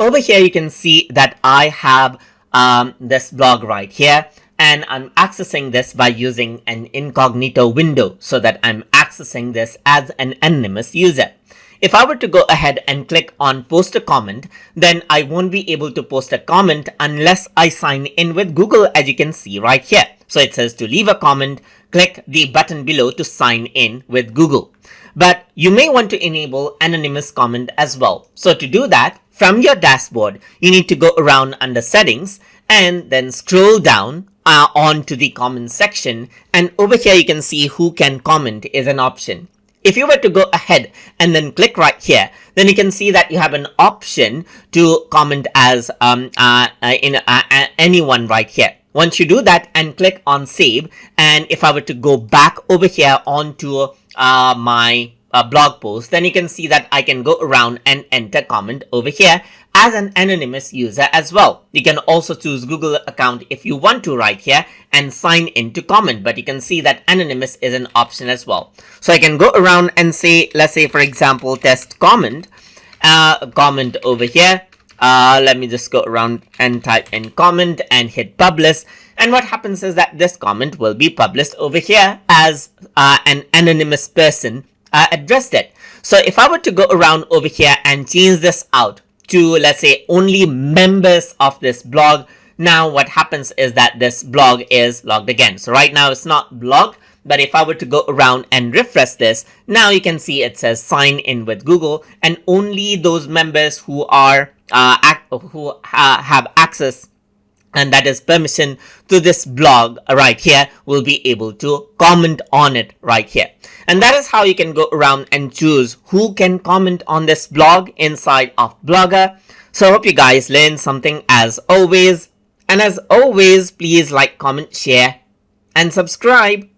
over here you can see that I have this blog right here, and I'm accessing this by using an incognito window so that I'm accessing this as an anonymous user. If I were to go ahead and click on post a comment, then I won't be able to post a comment unless I sign in with Google, as you can see right here. So it says to leave a comment, click the button below to sign in with Google. But you may want to enable anonymous comment as well. So to do that, from your dashboard, you need to go around under settings and then scroll down onto the comment section. And over here, you can see who can comment is an option. If you were to go ahead and then click right here, then you can see that you have an option to comment as anyone right here. Once you do that and click on save, and if I were to go back over here onto my blog post, then you can see that I can go around and enter comment over here as an anonymous user as well. You can also choose Google account if you want to right here and sign in to comment, but you can see that anonymous is an option as well. So I can go around and say, let's say for example, test comment, comment over here. Let me just go around and type in comment and hit publish. And what happens is that this comment will be published over here as an anonymous person addressed it. So if I were to go around over here and change this out to, let's say, only members of this blog, now what happens is that this blog is logged again. So right now it's not blocked, but if I were to go around and refresh this, now you can see it says sign in with Google, and only those members who are have access, and that is permission to this blog right here, will be able to comment on it right here. And that is how you can go around and choose who can comment on this blog inside of Blogger. So I hope you guys learned something as always. And as always, please like, comment, share, and subscribe.